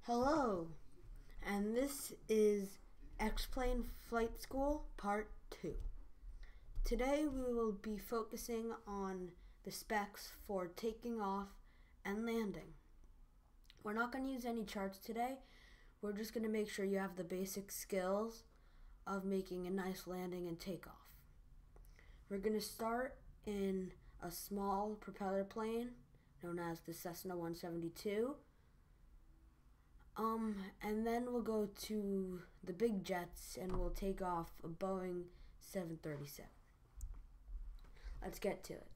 Hello, and this is X-Plane Flight School Part 2. Today we will be focusing on the specs for taking off and landing. We're not going to use any charts today. We're just going to make sure you have the basic skills of making a nice landing and takeoff. We're going to start in a small propeller plane known as the Cessna 172. And then we'll go to the big jets and we'll take off a Boeing 737. Let's get to it.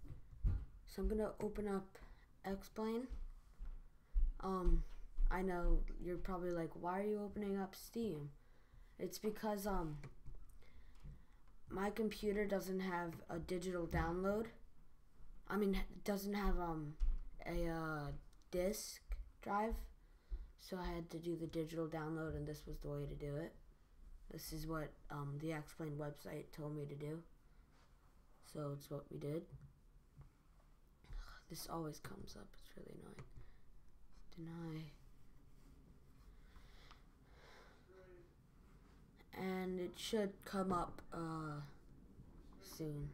So I'm gonna open up X-Plane. I know you're probably like, why are you opening up Steam? It's because my computer doesn't have a digital download. It doesn't have a disk drive. So I had to do the digital download, and this was the way to do it. This is what the X-Plane website told me to do. So it's what we did. This always comes up. It's really annoying. Deny. And it should come up soon.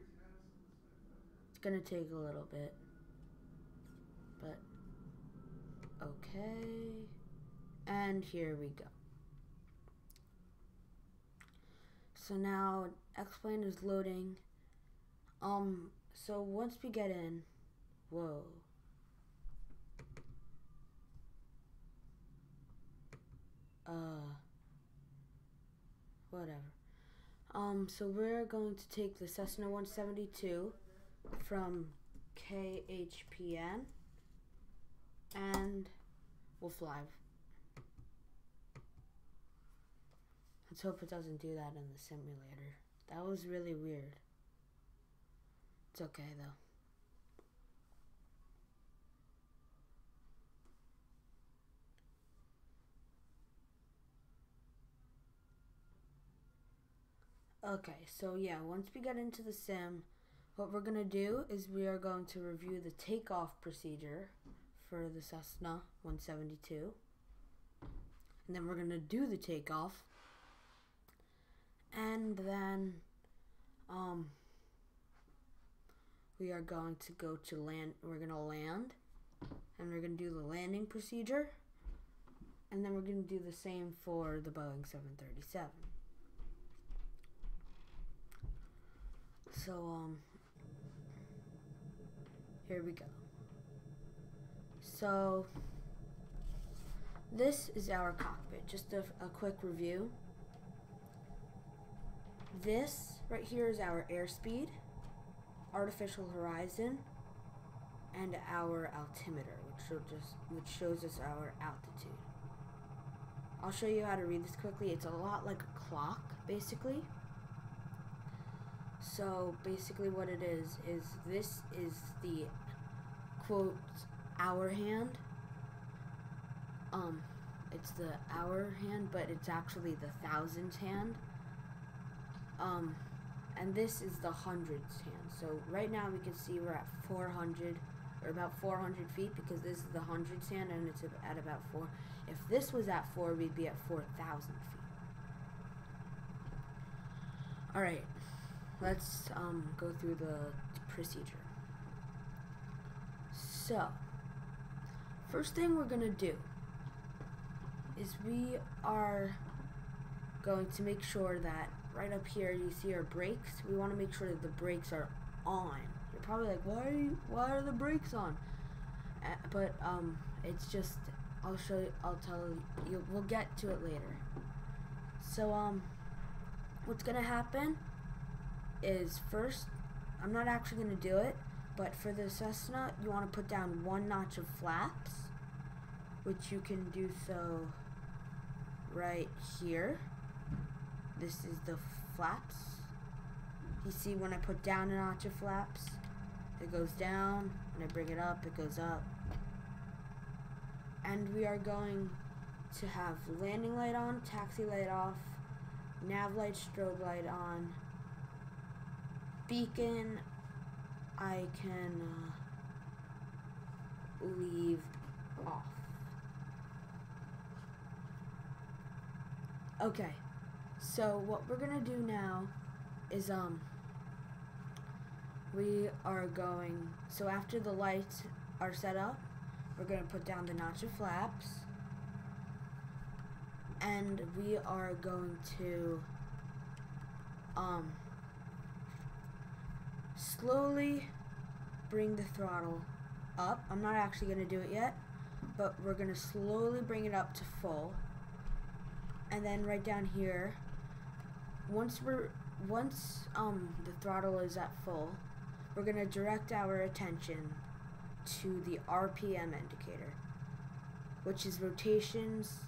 It's gonna take a little bit. But okay. And here we go. So now X-Plane is loading. So once we get in, whoa. Whatever. So we're going to take the Cessna 172 from KHPN and we'll fly. Let's hope it doesn't do that in the simulator. That was really weird. It's okay though. Okay, so yeah, once we get into the sim, what we're going to do is we are going to review the takeoff procedure for the Cessna 172. And then we're going to do the takeoff. And then we are going to go to land. We're going to land. And we're going to do the landing procedure. And then we're going to do the same for the Boeing 737. So, here we go. So, this is our cockpit. Just a quick review. This right here is our airspeed, artificial horizon, and our altimeter, which shows us our altitude. I'll show you how to read this quickly. It's a lot like a clock, basically. So basically what it is this is the quote hour hand. It's the hour hand, but it's actually the thousands hand. And this is the hundreds hand. So right now we can see we're at 400 or about 400 feet because this is the hundreds hand and it's at about 4. If this was at 4, we'd be at 4,000 feet. All right, let's go through the procedure. So first thing we're gonna do is we are going to make sure that right up here you see our brakes. We want to make sure that the brakes are on. You're probably like, why are the brakes on? But it's just, I'll tell you, we'll get to it later. So what's gonna happen is first, I'm not actually gonna do it, but for the Cessna you want to put down 1 notch of flaps, which you can do so right here. This is the flaps. You see when I put down a notch of flaps, it goes down. When I bring it up, it goes up. And we are going to have landing light on, taxi light off, nav light, strobe light on, beacon I can leave off. Okay, so what we're gonna do now is we are going, so after the lights are set up, we're gonna put down the notch of flaps, and we are going to slowly bring the throttle up. I'm not actually gonna do it yet, but we're gonna slowly bring it up to full. And then right down here, once the throttle is at full, we're gonna direct our attention to the RPM indicator, which is revolutions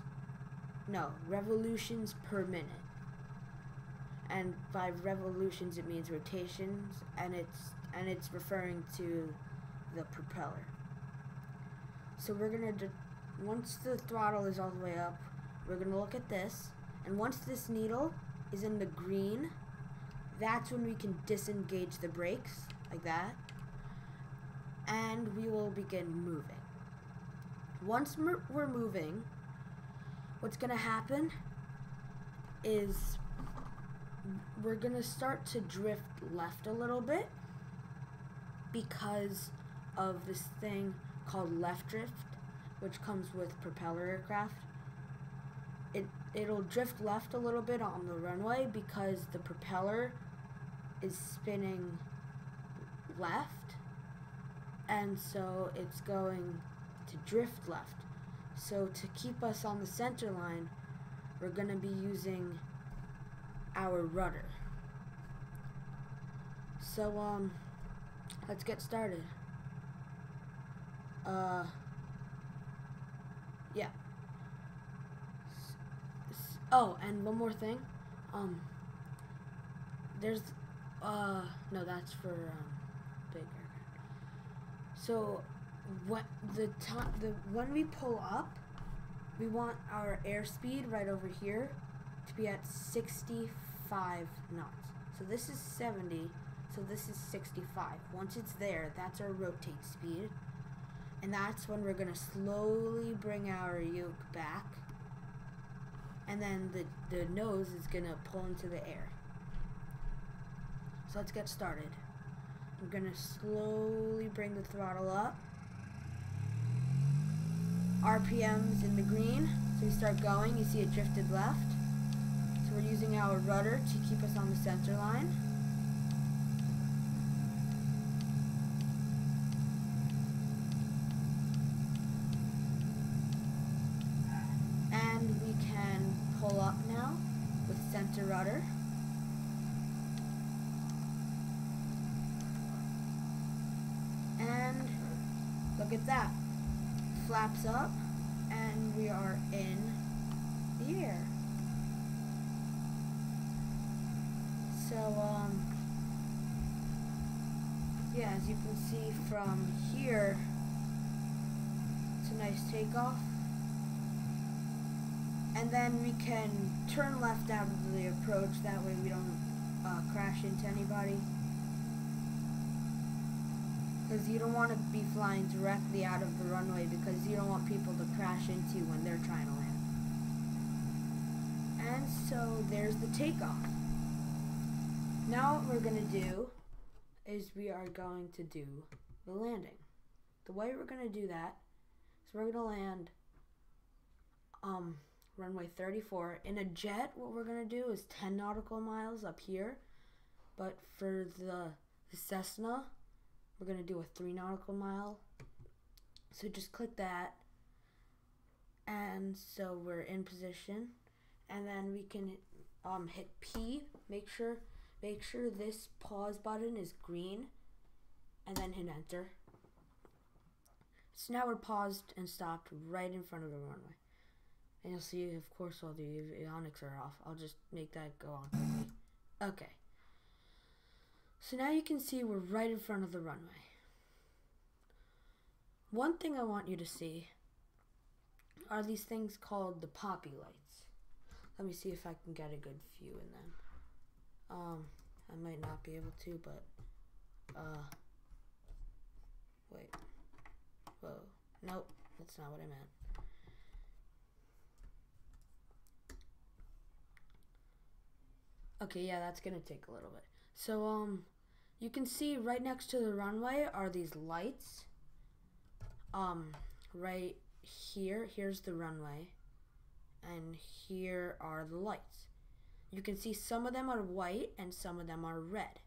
per minute. And by revolutions it means rotations, and it's referring to the propeller. So we're gonna once the throttle is all the way up, we're gonna look at this, and once this needle is in the green, that's when we can disengage the brakes, like that, and we will begin moving. Once we're moving, what's gonna happen is we're gonna start to drift left a little bit because of this thing called left drift, which comes with propeller aircraft. It'll drift left a little bit on the runway because the propeller is spinning left, and so it's going to drift left. So to keep us on the center line, we're going to be using our rudder. So let's get started. Yeah. Oh, and one more thing. There's no, that's for big aircraft. So when we pull up, we want our airspeed right over here to be at 65 knots. So this is 70, so this is 65. Once it's there, that's our rotate speed. And that's when we're gonna slowly bring our yoke back. And then the nose is gonna pull into the air. So let's get started. I'm gonna slowly bring the throttle up. RPM's in the green, so we start going. You see it drifted left. So we're using our rudder to keep us on the center line. And we can pull up now with center rudder. And look at that. Flaps up, and we are in the air. So, yeah, as you can see from here, it's a nice takeoff. And then we can turn left out of the approach, that way we don't crash into anybody. Because you don't want to be flying directly out of the runway, because you don't want people to crash into you when they're trying to land. And so there's the takeoff. Now what we're going to do is we are going to do the landing. The way we're going to do that is we're going to land runway 34. In a jet, what we're going to do is 10 nautical miles up here. But for the Cessna, we're going to do a 3 nautical mile. So just click that. And so we're in position. And then we can hit P. Make sure this pause button is green. And then hit enter. So now we're paused and stopped right in front of the runway. And you'll see, of course, all the avionics are off. I'll just make that go on quickly. Okay. So now you can see we're right in front of the runway. One thing I want you to see are these things called the poppy lights. Let me see if I can get a good view in them. I might not be able to, but wait. Whoa. Nope, that's not what I meant. Okay, yeah, that's gonna take a little bit. So, you can see right next to the runway are these lights. Right here's the runway, and here are the lights. You can see some of them are white and some of them are red.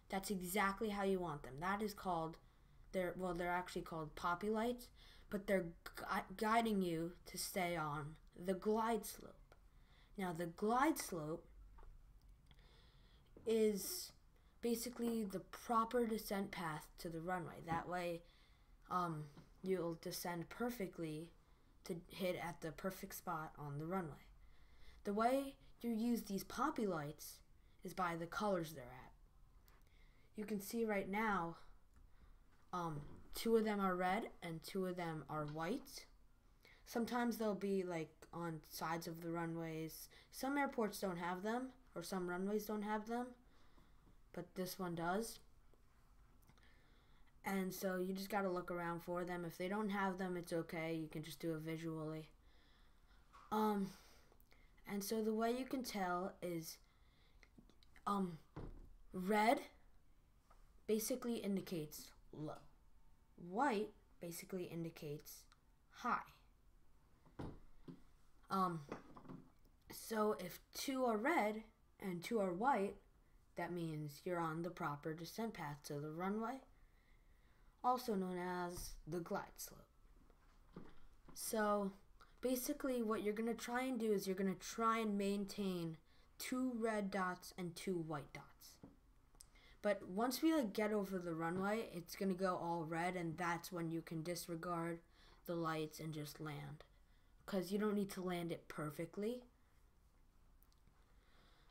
That's exactly how you want them. That is called, they're actually called poppy lights, but they're guiding you to stay on the glide slope. Now, the glide slope is basically the proper descent path to the runway. That way, you'll descend perfectly to hit at the perfect spot on the runway. The way you use these poppy lights is by the colors they're at. You can see right now, 2 of them are red and 2 of them are white. Sometimes they'll be like on sides of the runways. Some airports don't have them, or some runways don't have them, but this one does. And so you just gotta look around for them. If they don't have them, it's okay. You can just do it visually. And so the way you can tell is, red basically indicates low. White basically indicates high. So if 2 are red and 2 are white, that means you're on the proper descent path to the runway, also known as the glide slope. So basically what you're going to try and do is you're going to try and maintain 2 red dots and 2 white dots. But once we get over the runway, it's going to go all red, and that's when you can disregard the lights and just land, because you don't need to land it perfectly.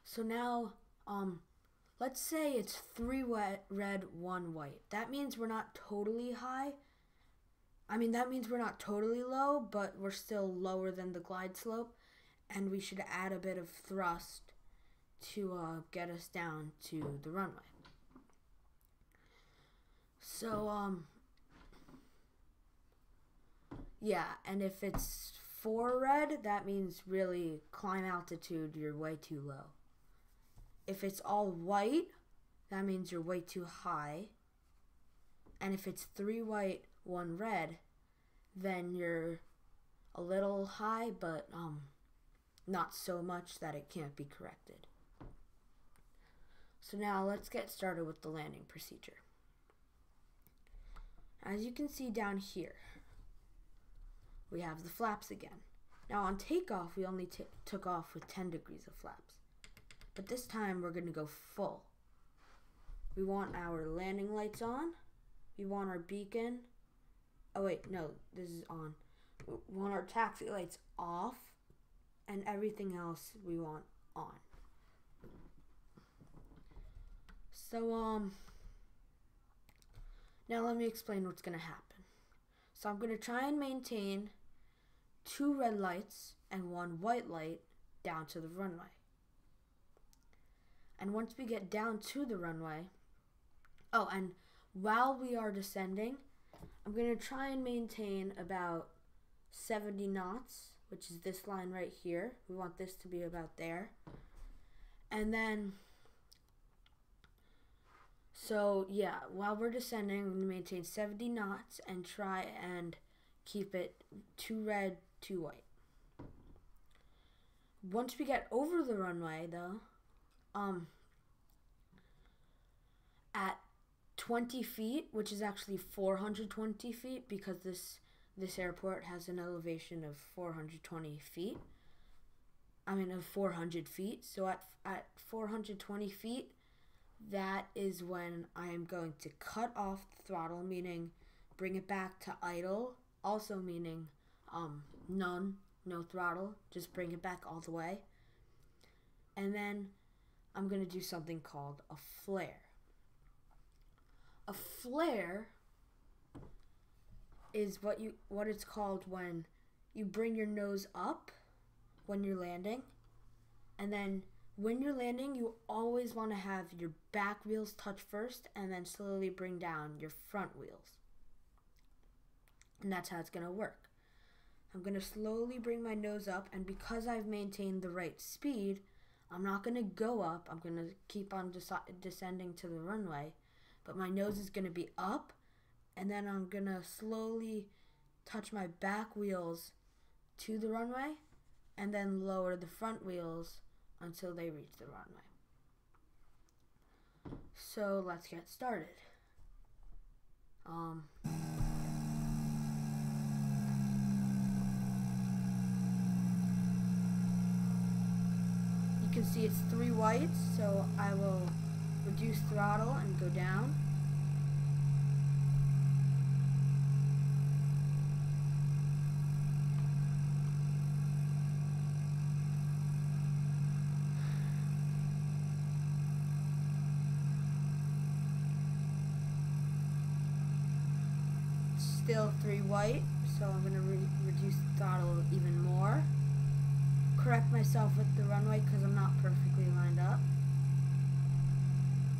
So now, let's say it's 3 red, 1 white. That means we're not totally high. That means we're not totally low, but we're still lower than the glide slope, and we should add a bit of thrust to get us down to the runway. So, yeah, and if it's 4 red, that means really climb altitude, you're way too low. If it's all white, that means you're way too high. And if it's 3 white, 1 red, then you're a little high, but not so much that it can't be corrected. So now let's get started with the landing procedure. As you can see down here, we have the flaps again. Now on takeoff, we only took off with 10 degrees of flaps. But this time, we're going to go full. We want our landing lights on. We want our beacon. Oh wait, no, this is on. We want our taxi lights off. And everything else we want on. So, now let me explain what's going to happen. So I'm going to try and maintain 2 red lights and 1 white light down to the runway. And once we get down to the runway, and while we are descending, I'm going to try and maintain about 70 knots, which is this line right here. We want this to be about there. And then, so yeah, while we're descending, I'm going to maintain 70 knots and try and keep it 2 red, 2 white. Once we get over the runway, though, at 20 feet, which is actually 420 feet, because this airport has an elevation of 420 feet. Of 400 feet. So at 420 feet, that is when I am going to cut off the throttle, meaning bring it back to idle. Also meaning no throttle, just bring it back all the way. And then I'm going to do something called a flare. A flare is what it's called when you bring your nose up when you're landing, and then when you're landing, you always want to have your back wheels touch first and then slowly bring down your front wheels. And that's how it's going to work. I'm going to slowly bring my nose up, and because I've maintained the right speed, I'm not going to go up. I'm going to keep on descending to the runway. But my nose is going to be up. And then I'm going to slowly touch my back wheels to the runway. And then lower the front wheels until they reach the runway. So let's get started. You can see it's 3 whites, so I will reduce throttle and go down. Still 3 white, so I'm going to reduce the throttle even more. Correct myself with the runway because I'm not perfectly lined up.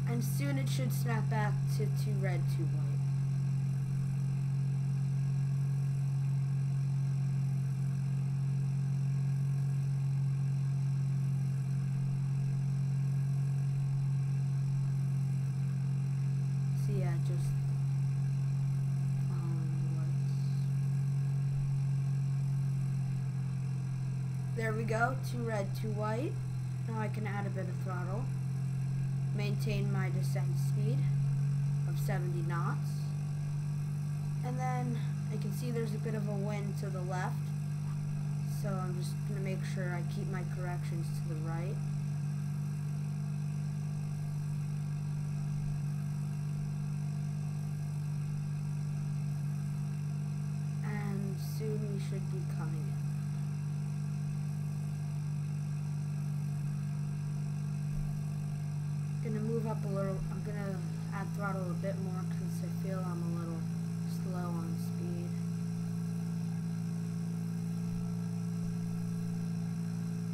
And soon it should snap back to 2 red, 2 white. So yeah, just there we go, 2 red, 2 white. Now I can add a bit of throttle. Maintain my descent speed of 70 knots. And then I can see there's a bit of a wind to the left. So I'm just going to make sure I keep my corrections to the right. And soon we should be coming in. Gonna move up a little. I'm gonna add throttle a bit more because I feel I'm a little slow on speed.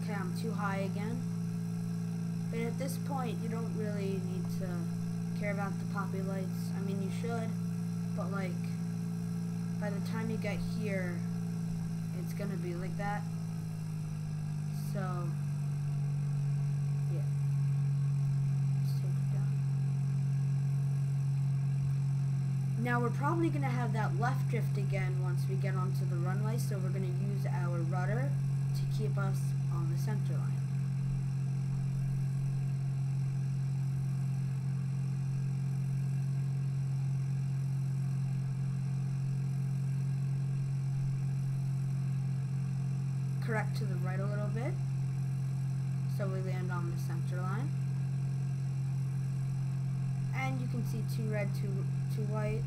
Okay, I'm too high again. But at this point, you don't really need to care about the poppy lights. I mean, you should, but like, by the time you get here, it's gonna be like that. So, yeah. Now we're probably going to have that left drift again once we get onto the runway, so we're going to use our rudder to keep us on the center line. Correct to the right a little bit, so we land on the center line. And you can see 2 red, 2 white.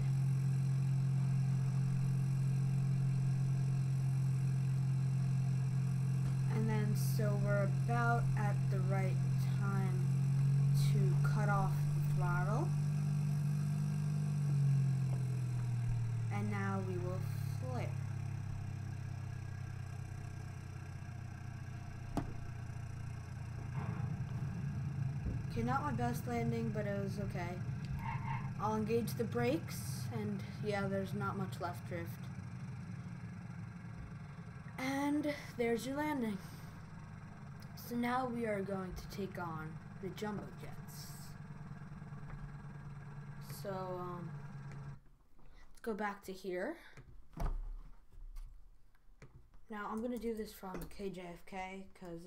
And then so we're about at the right time to cut off the throttle. And now we will flare. Okay, not my best landing, but it was okay. I'll engage the brakes, and yeah, there's not much left drift. And there's your landing. So now we are going to take on the jumbo jets. So, let's go back to here. Now, I'm going to do this from KJFK, because,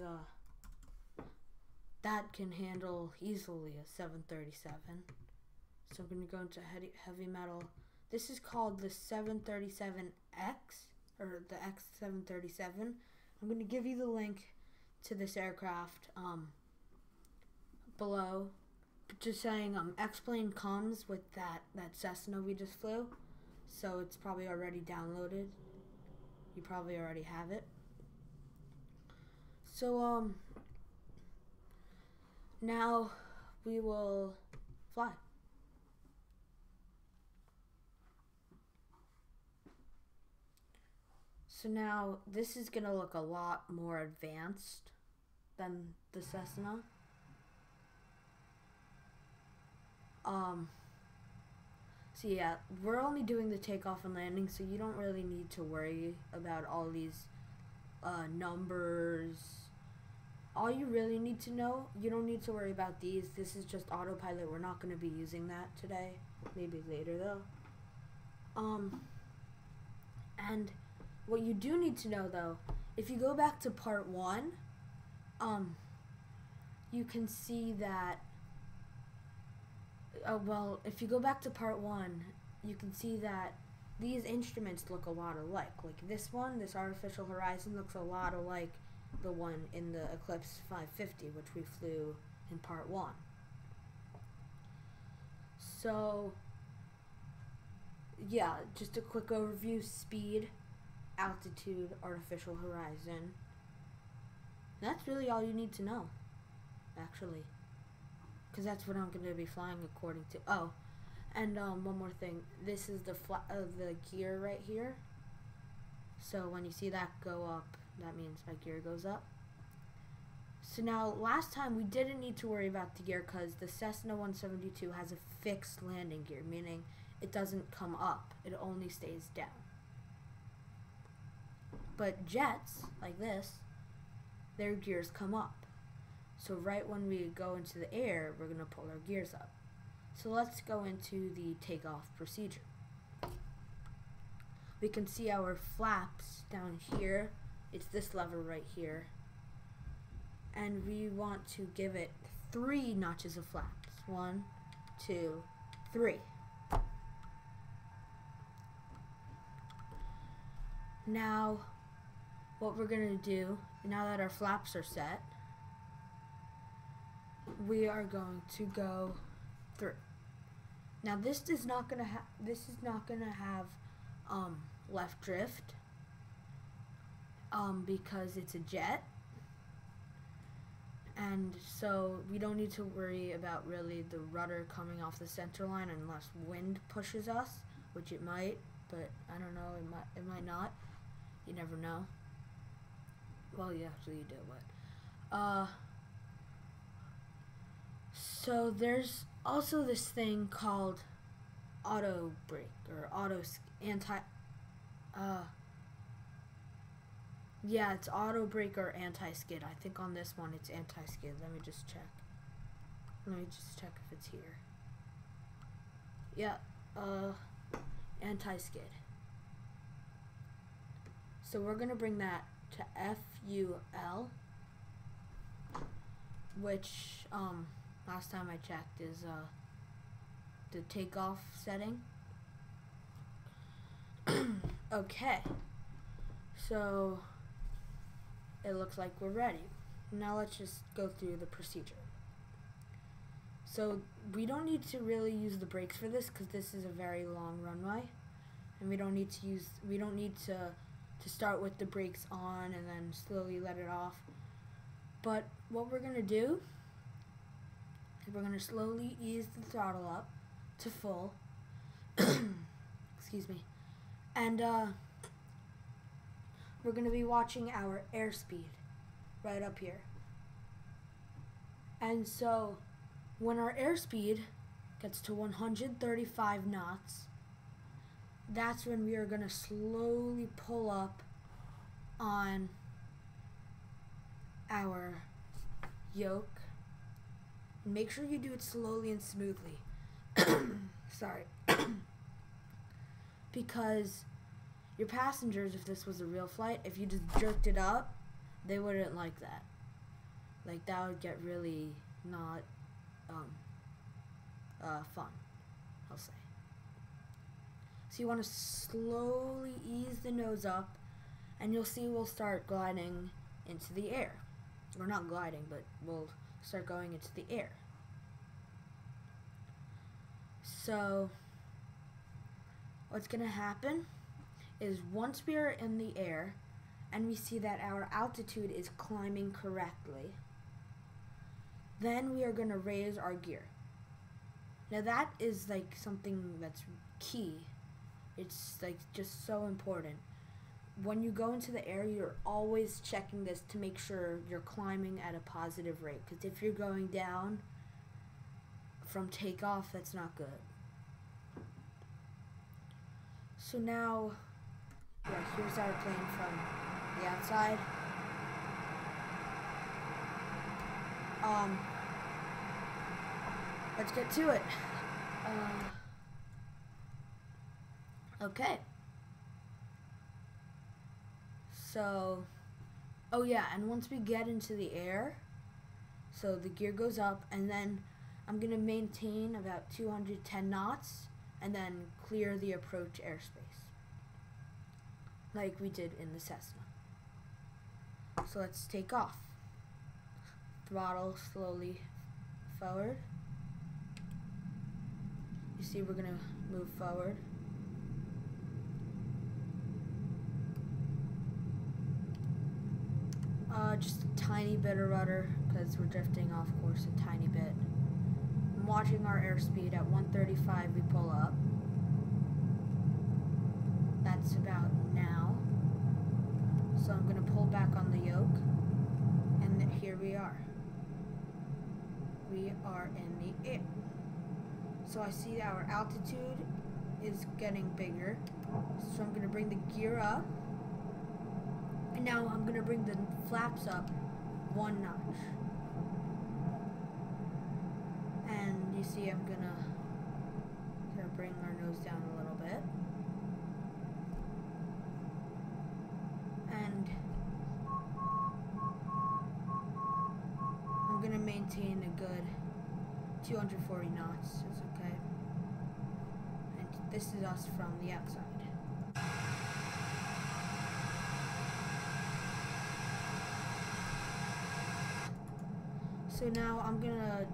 that can handle easily a 737. So I'm going to go into heavy metal. This is called the 737X, or the X737. I'm going to give you the link to this aircraft below. But just saying, X-Plane comes with that Cessna we just flew. So it's probably already downloaded. You probably already have it. So, now we will fly. So now this is going to look a lot more advanced than the Cessna. So yeah, we're only doing the takeoff and landing, so you don't really need to worry about all these numbers all you really need to know, you don't need to worry about these. This is just autopilot. We're not going to be using that today. Maybe later though. And what you do need to know though, if you go back to part 1, you can see that, if you go back to part 1, you can see that these instruments look a lot alike. Like this one, this artificial horizon, looks a lot alike the one in the Eclipse 550, which we flew in part 1. So, yeah, just a quick overview: speed, altitude, artificial horizon. That's really all you need to know, actually, because that's what I'm going to be flying according to. Oh, and one more thing. This is the gear right here. So when you see that go up, that means my gear goes up. So now, last time we didn't need to worry about the gear because the Cessna 172 has a fixed landing gear, meaning it doesn't come up. It only stays down. But jets, like this, their gears come up. So right when we go into the air, we're going to pull our gears up. So let's go into the takeoff procedure. We can see our flaps down here. It's this lever right here. And we want to give it 3 notches of flaps. 1, 2, 3. Now, what we're going to do, now that our flaps are set, we are going to go through. Now this is not going to have left drift because it's a jet, and so we don't need to worry about really the rudder coming off the center line unless wind pushes us, which it might, but I don't know, it might not. You never know. Well, yeah, actually you do, but so there's also this thing called auto brake or it's auto brake or anti-skid. I think on this one it's anti-skid. Let me just check if it's here. Yeah, anti-skid. So we're gonna bring that to FUL, which last time I checked is the takeoff setting. Okay, so it looks like we're ready. Now let's just go through the procedure. So we don't need to really use the brakes for this because this is a very long runway, and we don't need to start with the brakes on and then slowly let it off. But what we're gonna do is we're gonna slowly ease the throttle up to full. Excuse me. And we're gonna be watching our airspeed right up here. And so when our airspeed gets to 135 knots, that's when we are going to slowly pull up on our yoke. Make sure you do it slowly and smoothly. Sorry. Because your passengers, if this was a real flight, if you just jerked it up, they wouldn't like that. Like, that would get really not fun, I'll say. So you want to slowly ease the nose up, and you'll see we'll start gliding into the air. We're not gliding, but we'll start going into the air. So what's going to happen is once we are in the air and we see that our altitude is climbing correctly, then we are going to raise our gear. Now that is like something that's key. It's like just so important. When you go into the air, you're always checking this to make sure you're climbing at a positive rate. Because if you're going down from takeoff, that's not good. So now, yeah, here's our plane from the outside. let's get to it. Okay. So, oh yeah, and once we get into the air, so the gear goes up, and then I'm going to maintain about 210 knots, and then clear the approach airspace, like we did in the Cessna. So let's take off. Throttle slowly forward. You see we're going to move forward. Just a tiny bit of rudder because we're drifting off course a tiny bit. I'm watching our airspeed at 135. We pull up. That's about now. So I'm going to pull back on the yoke, and here we are. We are in the air. So I see our altitude is getting bigger. So I'm going to bring the gear up. And now I'm going to bring the flaps up 1 notch. And you see I'm going to bring our nose down a little bit. And I'm going to maintain a good 240 knots. It's okay. And this is us from the outside. So now I'm gonna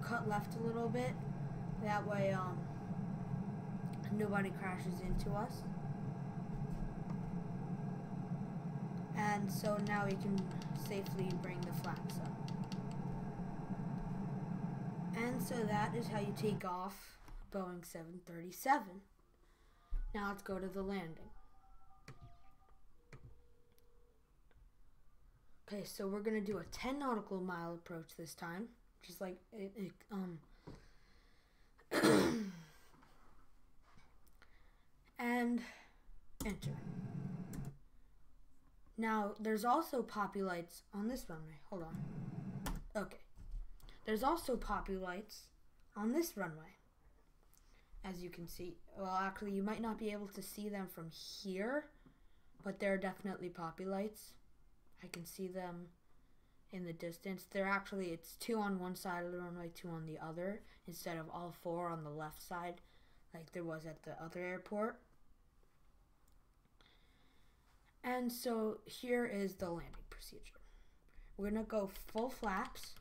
cut left a little bit. That way, nobody crashes into us. And so now we can safely bring the flaps up. And so that is how you take off Boeing 737. Now let's go to the landing. Okay, so we're gonna do a 10 nautical mile approach this time, just like and enter. Now there's also poppy lights on this runway. Hold on. Okay, there's also poppy lights on this runway, as you can see. Well, actually, you might not be able to see them from here, but there are definitely poppy lights. I can see them in the distance. They're actually, it's 2 on one side of the runway, 2 on the other, instead of all 4 on the left side, like there was at the other airport. And so here is the landing procedure. We're going to go full flaps,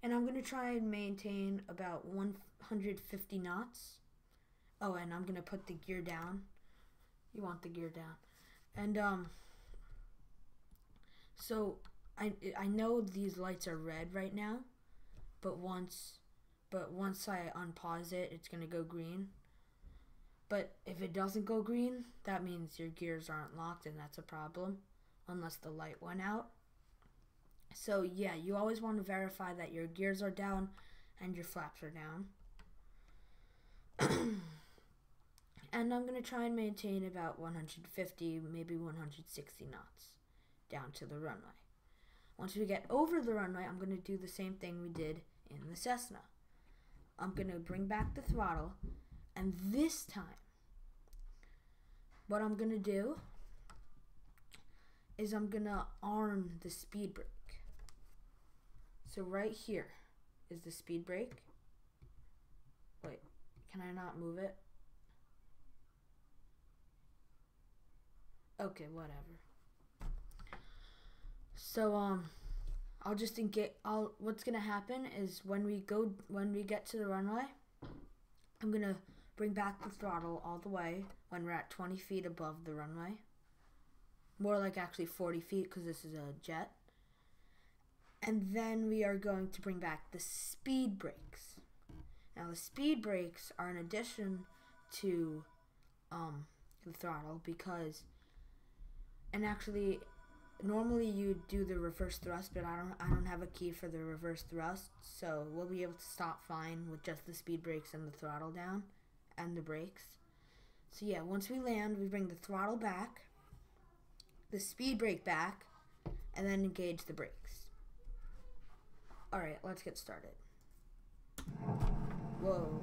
and I'm going to try and maintain about 150 knots. Oh, and I'm going to put the gear down. You want the gear down. And, so I know these lights are red right now, but once I unpause it, it's gonna go green. But if it doesn't go green, that means your gears aren't locked, and that's a problem, unless the light went out. So yeah, you always want to verify that your gears are down and your flaps are down. And I'm gonna try and maintain about 150, maybe 160 knots. Down to the runway. Once we get over the runway, I'm going to do the same thing we did in the Cessna. I'm going to bring back the throttle, and this time, what I'm going to do is I'm going to arm the speed brake. So right here is the speed brake. Wait, can I not move it? Okay, whatever. So what's gonna happen is when we get to the runway, I'm gonna bring back the throttle all the way when we're at 20 feet above the runway. More like actually 40 feet because this is a jet. And then we are going to bring back the speed brakes. Now the speed brakes are an addition to the throttle because, and actually, normally you do the reverse thrust, but I don't have a key for the reverse thrust, so we'll be able to stop fine with just the speed brakes and the throttle down and the brakes. So yeah, once we land, we bring the throttle back, the speed brake back, and then engage the brakes. Alright, let's get started. Whoa.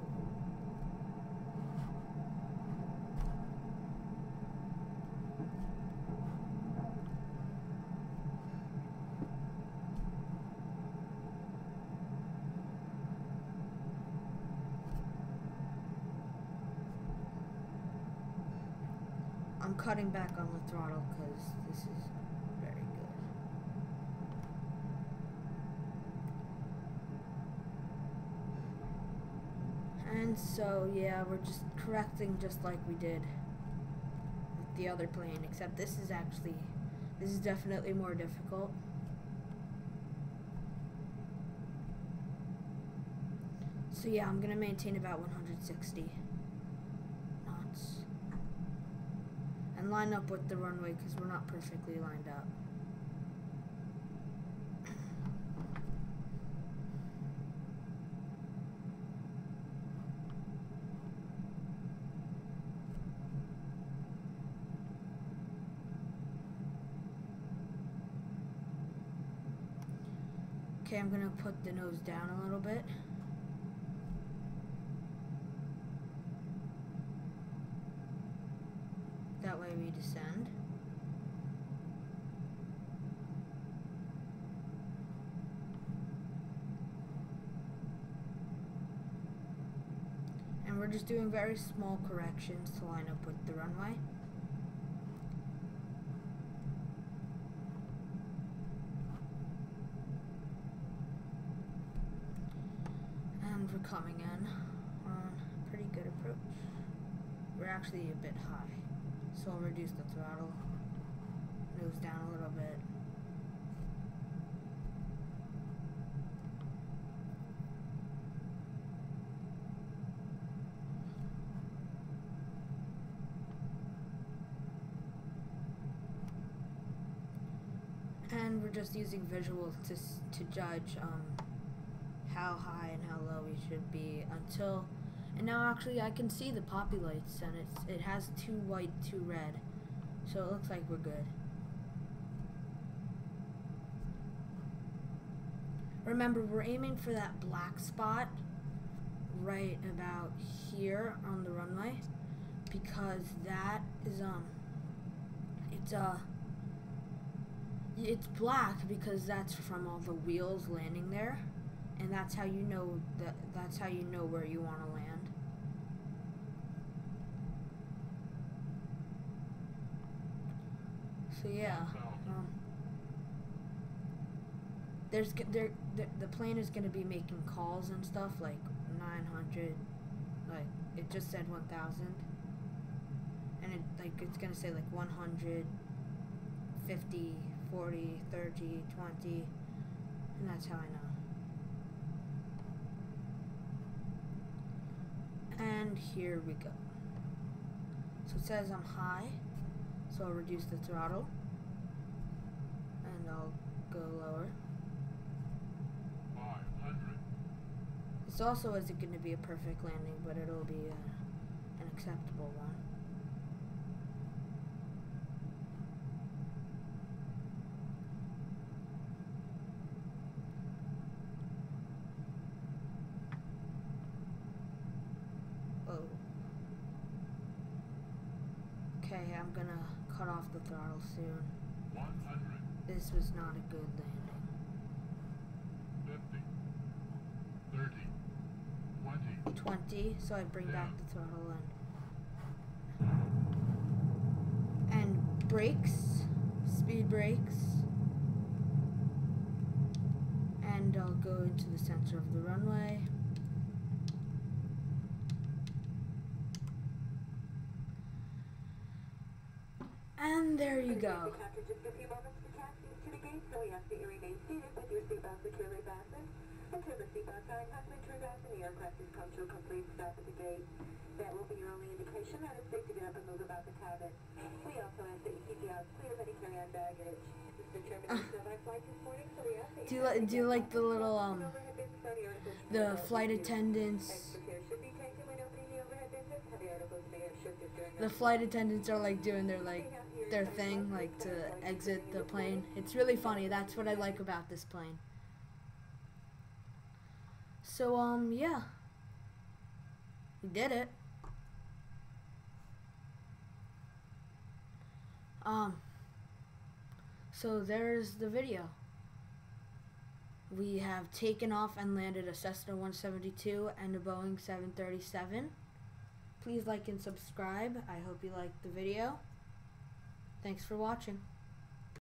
I'm cutting back on the throttle because this is very good. And so, yeah, we're just correcting just like we did with the other plane, except this is definitely more difficult. So yeah, I'm gonna maintain about 160 knots. And line up with the runway because we're not perfectly lined up. Okay, I'm gonna put the nose down a little bit. That way we descend. And we're just doing very small corrections to line up with the runway. And we're coming in on a pretty good approach. We're actually a bit high. So I'll reduce the throttle, nose down a little bit. And we're just using visuals to judge how high and how low we should be until. And now actually I can see the poppy lights, and it has 2 white, 2 red. So it looks like we're good. Remember, we're aiming for that black spot right about here on the runway, because that is it's black because that's from all the wheels landing there, and that's how you know where you want to land. So yeah, the plane is gonna be making calls and stuff like 900, like it just said 1,000, and it's gonna say like 100, 50, 40, 30, 20, and that's how I know. And here we go. So it says I'm high. So I'll reduce the throttle, and I'll go lower. 500. This also isn't going to be a perfect landing, but it'll be an acceptable one. Oh. Okay, I'm gonna cut off the throttle soon. 100. This was not a good landing. 50. 30. 20. 20, so I bring back the throttle and brakes, speed brakes, and I'll go into the center of the runway. And there you go. Just a few moments to taxi to the gate, so we ask that you remain seated with your seatbelt securely fastened until the seatbelt sign has been turned off and the aircraft has come to a complete stop at the gate. That will be your only indication that it's safe to get up and move about the cabin. We also ask that you keep the aisles clear of any carry-on baggage. This is the termination of our flight this morning, so we ask that Do you like the little the flight attendants? The flight attendants are like doing their thing, like to exit the plane. It's really funny. That's what I like about this plane. So, yeah. We did it. So there's the video. We have taken off and landed a Cessna 172 and a Boeing 737. Please like and subscribe. I hope you liked the video. Thanks for watching.